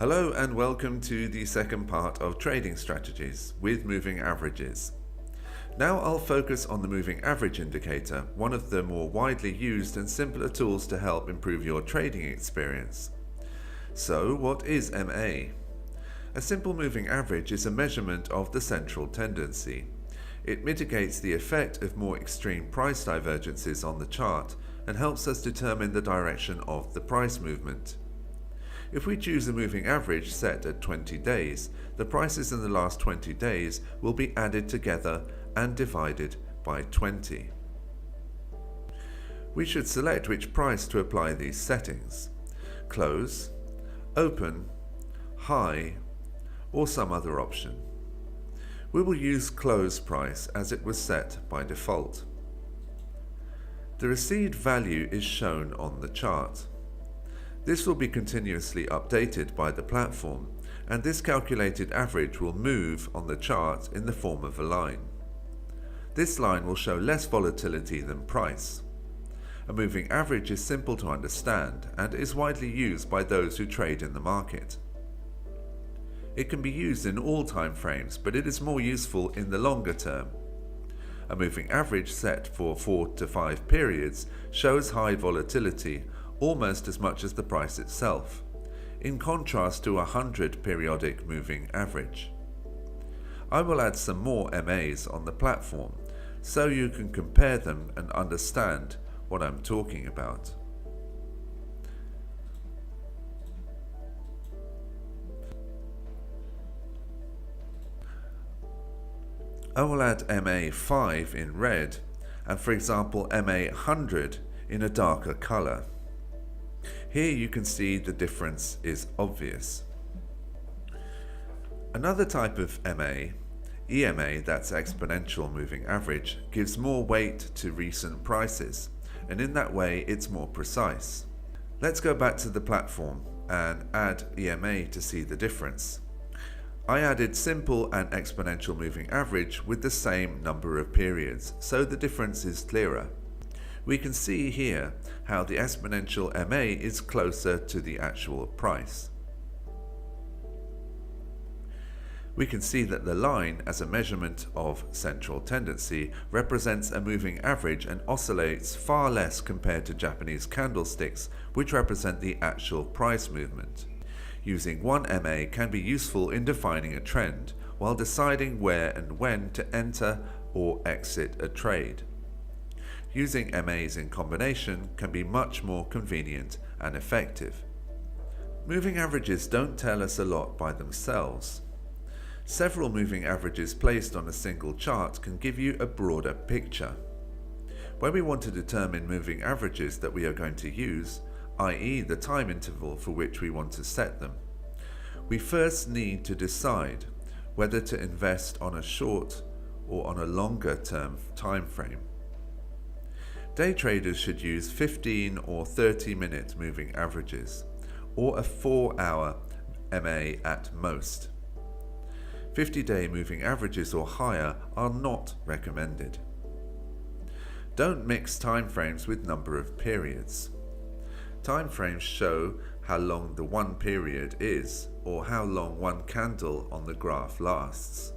Hello and welcome to the second part of trading strategies with moving averages. Now I'll focus on the moving average indicator, one of the more widely used and simpler tools to help improve your trading experience. So what is MA? A simple moving average is a measurement of the central tendency. It mitigates the effect of more extreme price divergences on the chart and helps us determine the direction of the price movement. If we choose a moving average set at 20 days, the prices in the last 20 days will be added together and divided by 20. We should select which price to apply these settings: close, open, high, or some other option. We will use close price as it was set by default. The received value is shown on the chart. This will be continuously updated by the platform, and this calculated average will move on the chart in the form of a line. This line will show less volatility than price. A moving average is simple to understand and is widely used by those who trade in the market. It can be used in all time frames, but it is more useful in the longer term. A moving average set for 4 to 5 periods shows high volatility, almost as much as the price itself, in contrast to a 100 periodic moving average. I will add some more MAs on the platform, so you can compare them and understand what I'm talking about. I will add MA5 in red, and for example MA100 in a darker colour. Here you can see the difference is obvious. Another type of MA, EMA, that's exponential moving average, gives more weight to recent prices, and in that way it's more precise. Let's go back to the platform and add EMA to see the difference. I added simple and exponential moving average with the same number of periods, so the difference is clearer. We can see here how the exponential MA is closer to the actual price. We can see that the line, as a measurement of central tendency, represents a moving average and oscillates far less compared to Japanese candlesticks, which represent the actual price movement. Using one MA can be useful in defining a trend, while deciding where and when to enter or exit a trade. Using MAs in combination can be much more convenient and effective. Moving averages don't tell us a lot by themselves. Several moving averages placed on a single chart can give you a broader picture. When we want to determine moving averages that we are going to use, i.e. the time interval for which we want to set them, we first need to decide whether to invest on a short or on a longer term time frame. Day traders should use 15 or 30-minute moving averages, or a 4-hour MA at most. 50-day moving averages or higher are not recommended. Don't mix time frames with number of periods. Time frames show how long the one period is, or how long one candle on the graph lasts,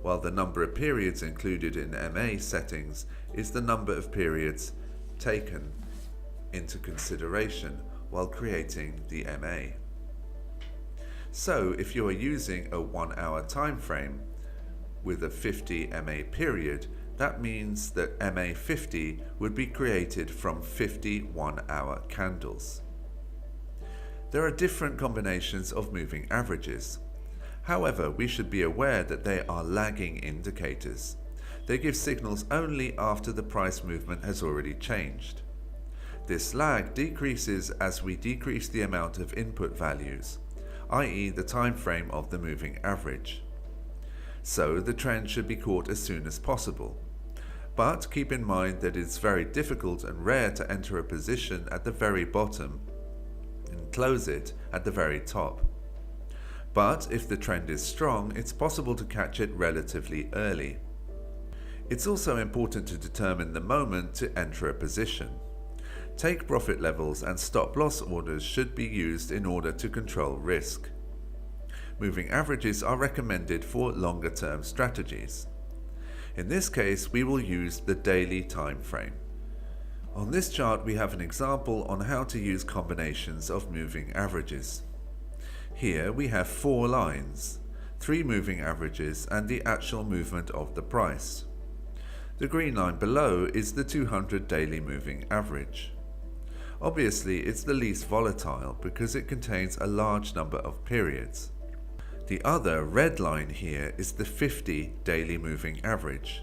while the number of periods included in MA settings is the number of periods taken into consideration while creating the MA. So if you are using a 1-hour time frame with a 50 MA period, that means that MA 50 would be created from 50 1-hour candles. There are different combinations of moving averages. However, we should be aware that they are lagging indicators. They give signals only after the price movement has already changed. This lag decreases as we decrease the amount of input values, i.e. the time frame of the moving average. So the trend should be caught as soon as possible. But keep in mind that it's very difficult and rare to enter a position at the very bottom and close it at the very top. But if the trend is strong, it's possible to catch it relatively early. It's also important to determine the moment to enter a position. Take profit levels and stop loss orders should be used in order to control risk. Moving averages are recommended for longer term strategies. In this case, we will use the daily time frame. On this chart, we have an example on how to use combinations of moving averages. Here we have 4 lines, 3 moving averages and the actual movement of the price. The green line below is the 200 daily moving average. Obviously, it's the least volatile because it contains a large number of periods. The other red line here is the 50 daily moving average,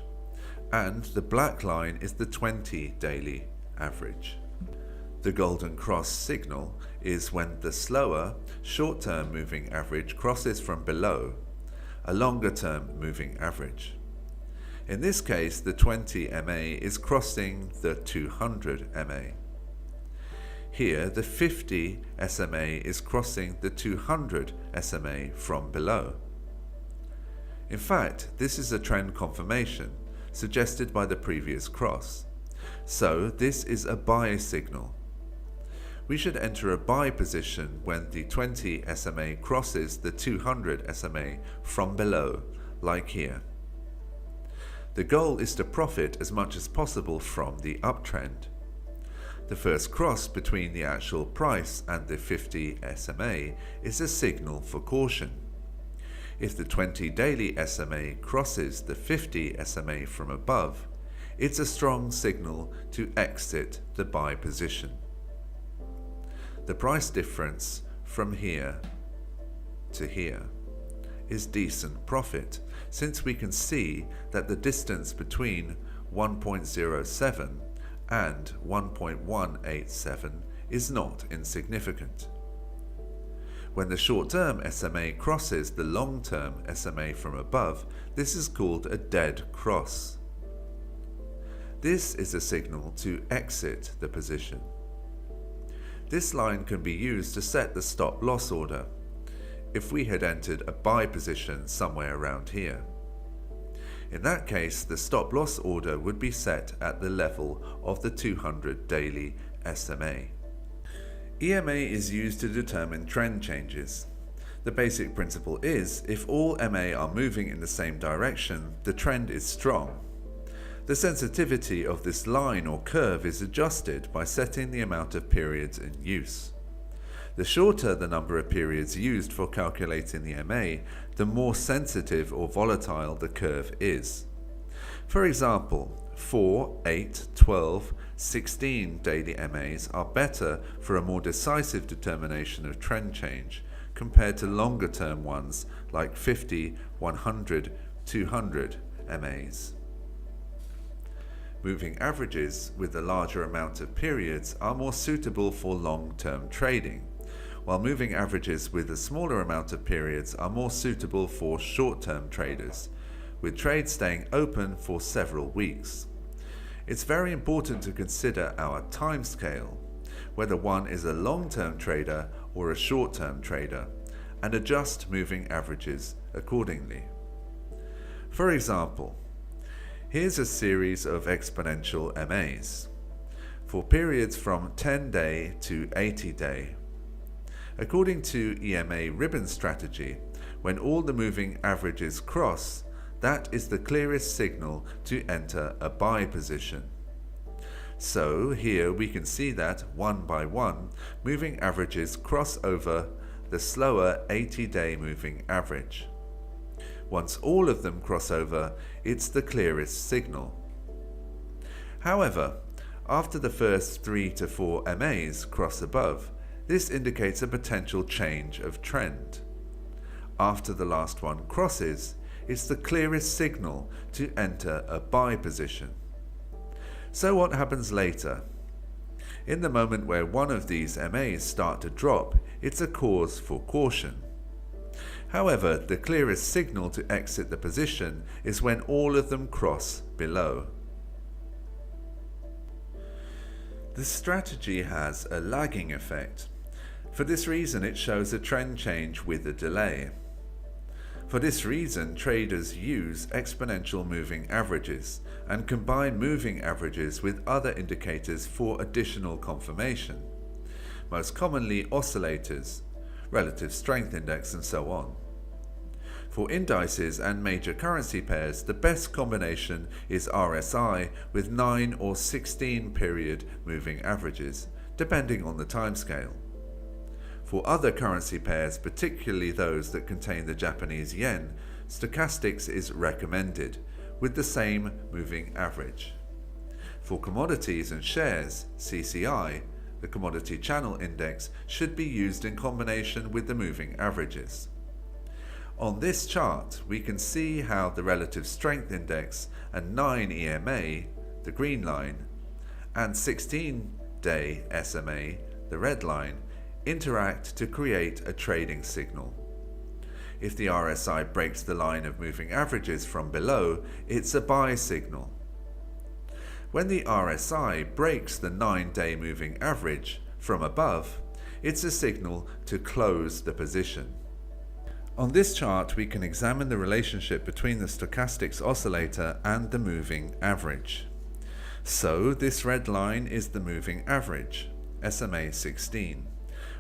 and the black line is the 20 daily average. The golden cross signal is when the slower, short-term moving average crosses from below a longer-term moving average. In this case, the 20 MA is crossing the 200 MA. Here, the 50 SMA is crossing the 200 SMA from below. In fact, this is a trend confirmation suggested by the previous cross. So, this is a buy signal. We should enter a buy position when the 20 SMA crosses the 200 SMA from below, like here. The goal is to profit as much as possible from the uptrend. The first cross between the actual price and the 50 SMA is a signal for caution. If the 20 daily SMA crosses the 50 SMA from above, it's a strong signal to exit the buy position. The price difference from here to here is decent profit, since we can see that the distance between 1.07 and 1.187 is not insignificant. When the short-term SMA crosses the long-term SMA from above, this is called a dead cross. This is a signal to exit the position. This line can be used to set the stop-loss order, if we had entered a buy position somewhere around here. In that case, the stop-loss order would be set at the level of the 200 daily SMA. EMA is used to determine trend changes. The basic principle is, if all MA are moving in the same direction, the trend is strong. The sensitivity of this line or curve is adjusted by setting the amount of periods in use. The shorter the number of periods used for calculating the MA, the more sensitive or volatile the curve is. For example, 4, 8, 12, 16 daily MAs are better for a more decisive determination of trend change compared to longer term ones like 50, 100, 200 MAs. Moving averages with a larger amount of periods are more suitable for long-term trading, while moving averages with a smaller amount of periods are more suitable for short-term traders, with trades staying open for several weeks. It's very important to consider our time scale, whether one is a long-term trader or a short-term trader, and adjust moving averages accordingly. For example, here's a series of exponential MAs for periods from 10-day to 80-day. According to EMA ribbon strategy, when all the moving averages cross, that is the clearest signal to enter a buy position. So here we can see that one by one, moving averages cross over the slower 80-day moving average. Once all of them cross over, it's the clearest signal. However, after the first 3 to 4 MAs cross above, this indicates a potential change of trend. After the last one crosses, it's the clearest signal to enter a buy position. So what happens later? In the moment where one of these MAs start to drop, it's a cause for caution. However, the clearest signal to exit the position is when all of them cross below. The strategy has a lagging effect. For this reason, it shows a trend change with a delay. For this reason, traders use exponential moving averages and combine moving averages with other indicators for additional confirmation, most commonly oscillators, relative strength index, and so on. For indices and major currency pairs, the best combination is RSI with 9 or 16 period moving averages, depending on the timescale. For other currency pairs, particularly those that contain the Japanese yen, stochastics is recommended, with the same moving average. For commodities and shares, CCI, the Commodity Channel Index, should be used in combination with the moving averages. On this chart, we can see how the Relative Strength Index and 9 EMA, the green line, and 16-day SMA, the red line, interact to create a trading signal. If the RSI breaks the line of moving averages from below, it's a buy signal. When the RSI breaks the 9-day moving average from above, it's a signal to close the position. On this chart, we can examine the relationship between the stochastics oscillator and the moving average. So this red line is the moving average, SMA 16,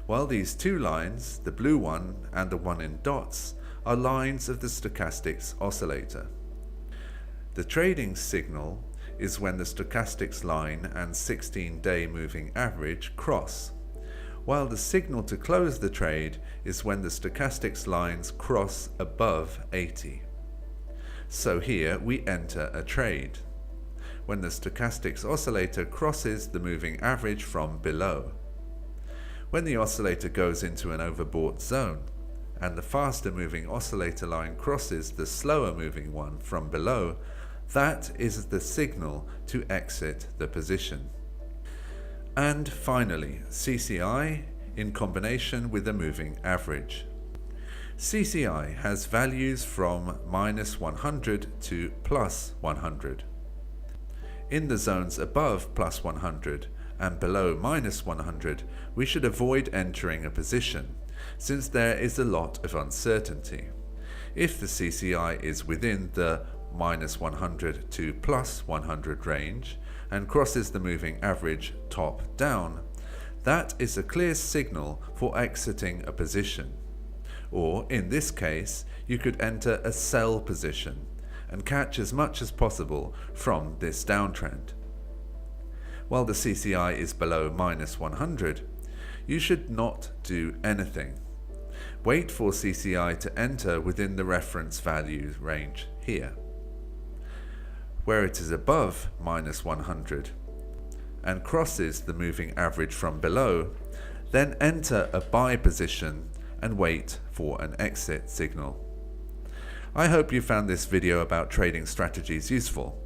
while these two lines, the blue one and the one in dots, are lines of the stochastics oscillator. The trading signal is when the stochastics line and 16-day moving average cross, while the signal to close the trade is when the stochastics lines cross above 80. So here we enter a trade, when the stochastics oscillator crosses the moving average from below. When the oscillator goes into an overbought zone, and the faster moving oscillator line crosses the slower moving one from below, that is the signal to exit the position. And finally, CCI in combination with the moving average. CCI has values from -100 to +100. In the zones above +100 and below -100, we should avoid entering a position, since there is a lot of uncertainty. If the CCI is within the -100 to +100 range and crosses the moving average top down, that is a clear signal for exiting a position. Or in this case, you could enter a sell position and catch as much as possible from this downtrend. While the CCI is below -100, you should not do anything. Wait for CCI to enter within the reference value range here. Where it is above -100 and crosses the moving average from below, then enter a buy position and wait for an exit signal. I hope you found this video about trading strategies useful.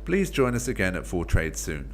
Please join us again at Fortrade soon.